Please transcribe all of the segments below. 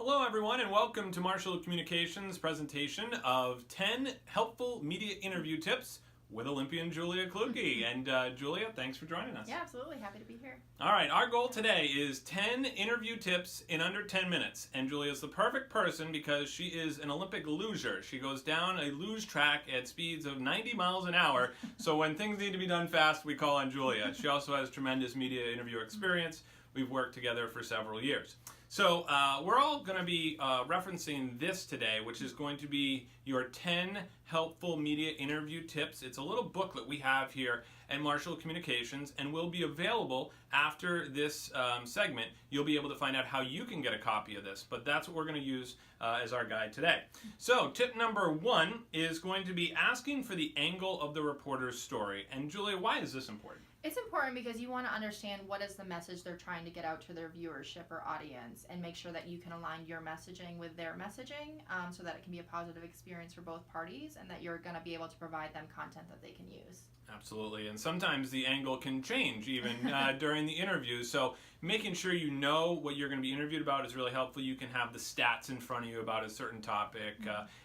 Hello everyone and welcome to Marshall Communications' presentation of 10 helpful media interview tips with Olympian Julia Clukey. And Julia, thanks for joining us. Yeah, absolutely. Happy to be here. All right, our goal today is 10 interview tips in under 10 minutes. And Julia's the perfect person because she is an Olympic luger. She goes down a luge track at speeds of 90 miles an hour. So when things need to be done fast, we call on Julia. She also has tremendous media interview experience. We've worked together for several years. So we're all going to be referencing this today, which is going to be your 10 helpful media interview tips. It's a little booklet we have here at Marshall Communications and will be available after this segment. You'll be able to find out how you can get a copy of this, but that's what we're going to use as our guide today. So tip number 1 is going to be asking for the angle of the reporter's story. And Julia, why is this important? It's important because you want to understand what is the message they're trying to get out to their viewership or audience and make sure that you can align your messaging with their messaging so that it can be a positive experience for both parties and that you're going to be able to provide them content that they can use. Absolutely, and sometimes the angle can change even during the interview, so making sure you know what you're going to be interviewed about is really helpful. You can have the stats in front of you about a certain topic,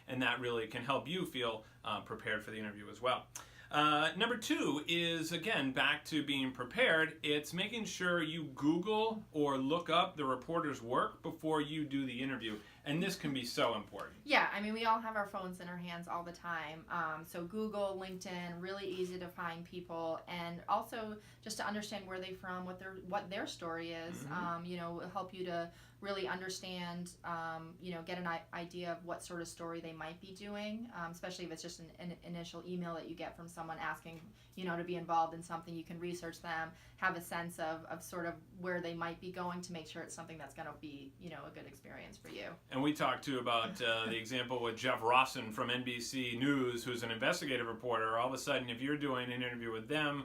and that really can help you feel prepared for the interview as well. Number 2 is, again, back to being prepared. It's making sure you Google or look up the reporter's work before you do the interview. And this can be so important. Yeah, I mean, we all have our phones in our hands all the time. So Google, LinkedIn, really easy to find people. And also just to understand where they're from, what their story is, will help you to really understand, get an idea of what sort of story they might be doing, especially if it's just an initial email that you get from someone asking, to be involved in something. You can research them, have a sense of sort of where they might be going to make sure it's something that's going to be, a good experience for you. And we talked too about the example with Jeff Rawson from NBC News, who's an investigative reporter. All of a sudden, if you're doing an interview with them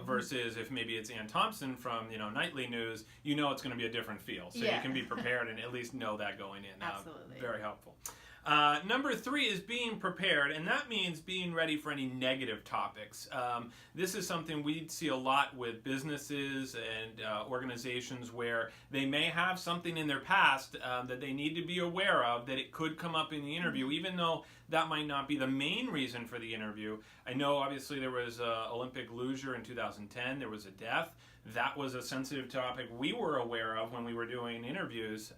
versus if maybe it's Ann Thompson from Nightly News, it's going to be a different feel. So you can be prepared and at least know that going in. Absolutely. Very helpful. Number 3 is being prepared, and that means being ready for any negative topics. This is something we see a lot with businesses and organizations where they may have something in their past that they need to be aware of that it could come up in the interview, even though that might not be the main reason for the interview. I know obviously there was an Olympic luger in 2010, there was a death. That was a sensitive topic we were aware of when we were doing interviews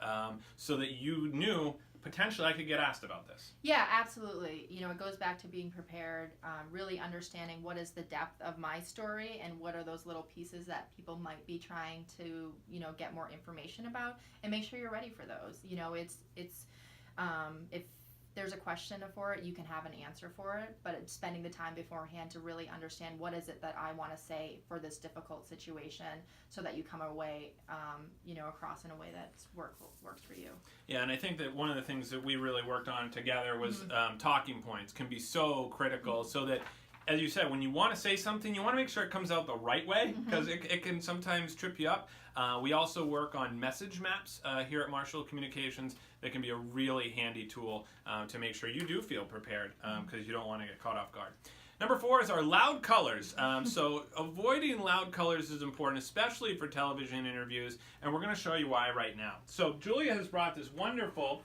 so that you knew potentially I could get asked about this. Yeah, absolutely. It goes back to being prepared, really understanding what is the depth of my story and what are those little pieces that people might be trying to, get more information about, and make sure you're ready for those. If there's a question for it, you can have an answer for it, but it's spending the time beforehand to really understand what is it that I want to say for this difficult situation so that you come away, across in a way that works for you. Yeah, and I think that one of the things that we really worked on together was talking points can be so critical so that, as you said, when you want to say something, you want to make sure it comes out the right way because it can sometimes trip you up. We also work on message maps here at Marshall Communications that can be a really handy tool to make sure you do feel prepared because you don't want to get caught off guard. Number 4 is our loud colors. So avoiding loud colors is important, especially for television interviews, and we're going to show you why right now. So Julia has brought this wonderful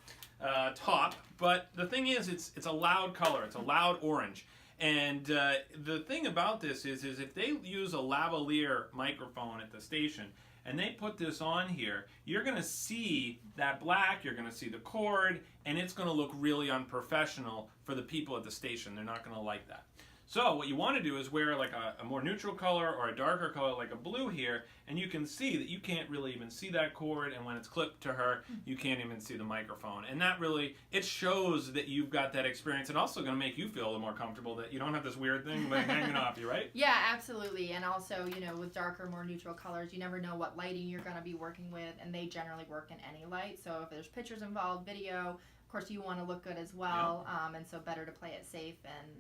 top, but the thing is it's a loud color. It's a loud orange. And the thing about this is if they use a lavalier microphone at the station and they put this on here, you're going to see that black, you're going to see the cord, and it's going to look really unprofessional for the people at the station. They're not going to like that. So what you want to do is wear like a more neutral color or a darker color like a blue here, and you can see that you can't really even see that cord, and when it's clipped to her, you can't even see the microphone. And that really, it shows that you've got that experience and also going to make you feel a little more comfortable that you don't have this weird thing hanging off you, right? Yeah, absolutely. And also, with darker, more neutral colors, you never know what lighting you're going to be working with, and they generally work in any light. So if there's pictures involved, video, of course you want to look good as well, and so better to play it safe, and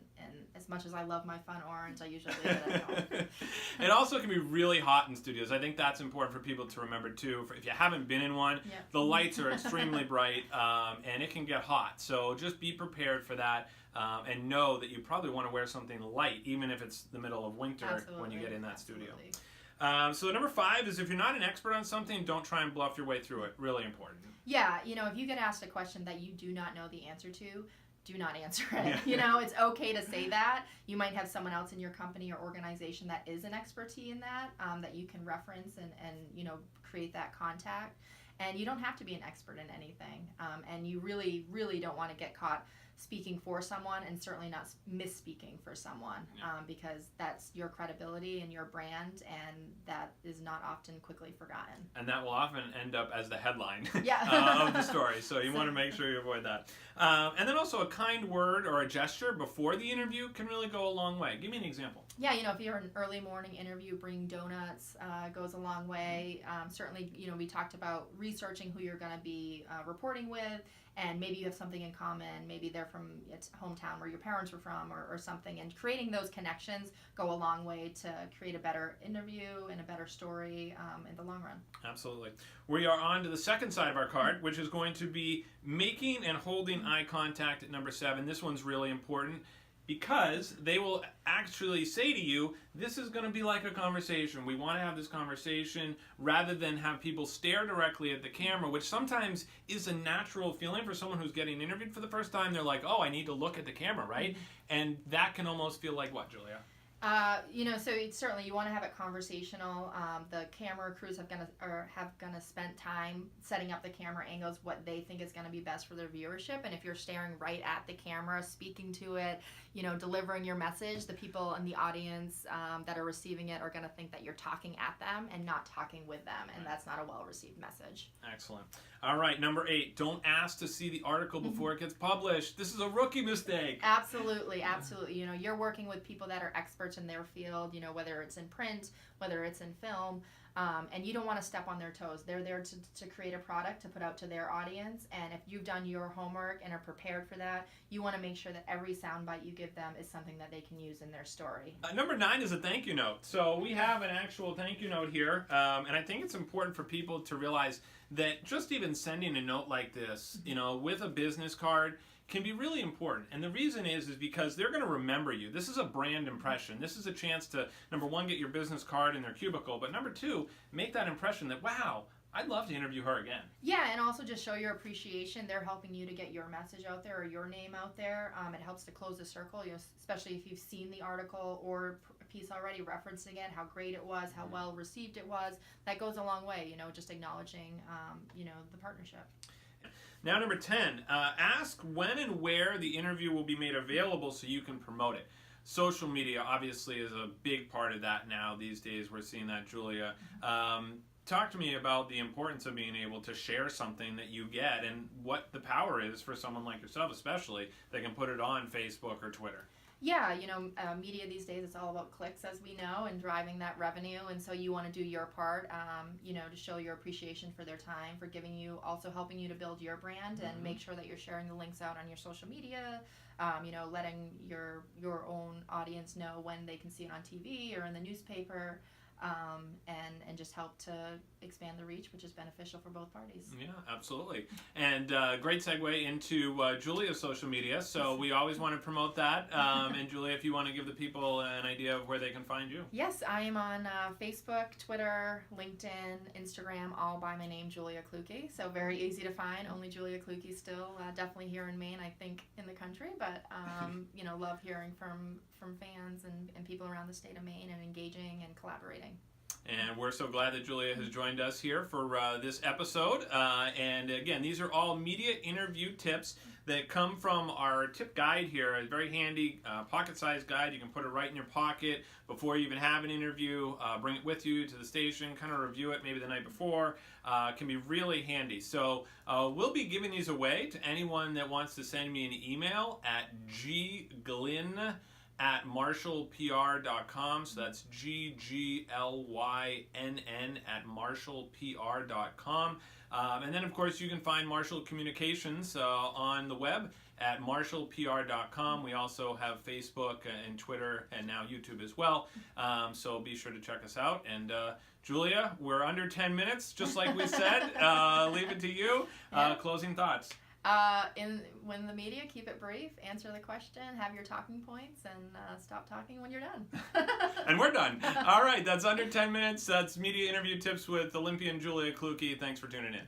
as much as I love my fun orange, I usually leave it at home. It also can be really hot in studios. I think that's important for people to remember too. If you haven't been in one, the lights are extremely bright and it can get hot. So just be prepared for that and know that you probably want to wear something light, even if it's the middle of winter when you get in that studio. So number 5 is if you're not an expert on something, don't try and bluff your way through it. Really important. Yeah, if you get asked a question that you do not know the answer to, do not answer it. Yeah. It's okay to say that. You might have someone else in your company or organization that is an expertise in that, that you can reference and create that contact. And you don't have to be an expert in anything. And you really, really don't want to get caught speaking for someone and certainly not misspeaking for someone, because that's your credibility and your brand, and that is not often quickly forgotten. And that will often end up as the headline of the story, so you want to make sure you avoid that. And then also a kind word or a gesture before the interview can really go a long way. Give me an example. Yeah, if you're an early morning interview, bring donuts goes a long way. Certainly, we talked about researching who you're going to be reporting with, and maybe you have something in common. Maybe they're from its hometown where your parents were from or something. And creating those connections go a long way to create a better interview and a better story in the long run. Absolutely. We are on to the second side of our card, which is going to be making and holding eye contact at number 7. This one's really important, because they will actually say to you, this is going to be like a conversation. We want to have this conversation rather than have people stare directly at the camera, which sometimes is a natural feeling for someone who's getting interviewed for the first time. They're like, oh, I need to look at the camera, right? Mm-hmm. And that can almost feel like what, Julia? So it's certainly you want to have it conversational. The camera crews have gonna spend time setting up the camera angles, what they think is gonna be best for their viewership. And if you're staring right at the camera, speaking to it, delivering your message, the people in the audience that are receiving it are gonna think that you're talking at them and not talking with them, and that's not a well-received message. Excellent. All right, number 8, don't ask to see the article before it gets published. This is a rookie mistake. Absolutely, absolutely. You're working with people that are experts in their field, whether it's in print, whether it's in film, and you don't want to step on their toes. They're there to create a product to put out to their audience, and if you've done your homework and are prepared for that, you want to make sure that every soundbite you give them is something that they can use in their story. Number 9 is a thank you note. So we have an actual thank you note here, and I think it's important for people to realize that just even sending a note like this, with a business card, can be really important. And the reason is because they're going to remember you. This is a brand impression. This is a chance to, number 1, get your business card in their cubicle, but number 2, make that impression that, wow, I'd love to interview her again. Yeah, and also just show your appreciation. They're helping you to get your message out there or your name out there. It helps to close the circle, especially if you've seen the article or piece already, referencing it, how great it was, how well received it was. That goes a long way, just acknowledging, the partnership. Now, number 10, ask when and where the interview will be made available so you can promote it. Social media obviously is a big part of that now these days. We're seeing that, Julia. Talk to me about the importance of being able to share something that you get and what the power is for someone like yourself, especially, that can put it on Facebook or Twitter. Yeah, media these days, it's all about clicks, as we know, and driving that revenue. And so you want to do your part, to show your appreciation for their time, for giving you, also helping you to build your brand, and make sure that you're sharing the links out on your social media, letting your own audience know when they can see it on TV or in the newspaper. And just help to expand the reach, which is beneficial for both parties. Yeah, absolutely. And great segue into Julia's social media. So we always want to promote that. And Julia, if you want to give the people an idea of where they can find you. Yes, I am on Facebook, Twitter, LinkedIn, Instagram, all by my name, Julia Clukey. So very easy to find. Only Julia Clukey still, definitely here in Maine, I think in the country. But, love hearing from fans and people around the state of Maine and engaging and collaborating. And we're so glad that Julia has joined us here for this episode. And again, these are all media interview tips that come from our tip guide here, a very handy pocket-sized guide. You can put it right in your pocket before you even have an interview. Bring it with you to the station, kind of review it maybe the night before. Can be really handy. So we'll be giving these away to anyone that wants to send me an email at gglynn@marshallpr.com. So that's gglynn@marshallpr.com. And then, of course, you can find Marshall Communications on the web at marshallpr.com. We also have Facebook and Twitter and now YouTube as well. So be sure to check us out. And Julia, we're under 10 minutes, just like we said. Leave it to you. Closing thoughts. When the media, keep it brief, answer the question, have your talking points, and stop talking when you're done. And we're done. All right, that's under 10 minutes. That's media interview tips with Olympian Julia Clukey. Thanks for tuning in.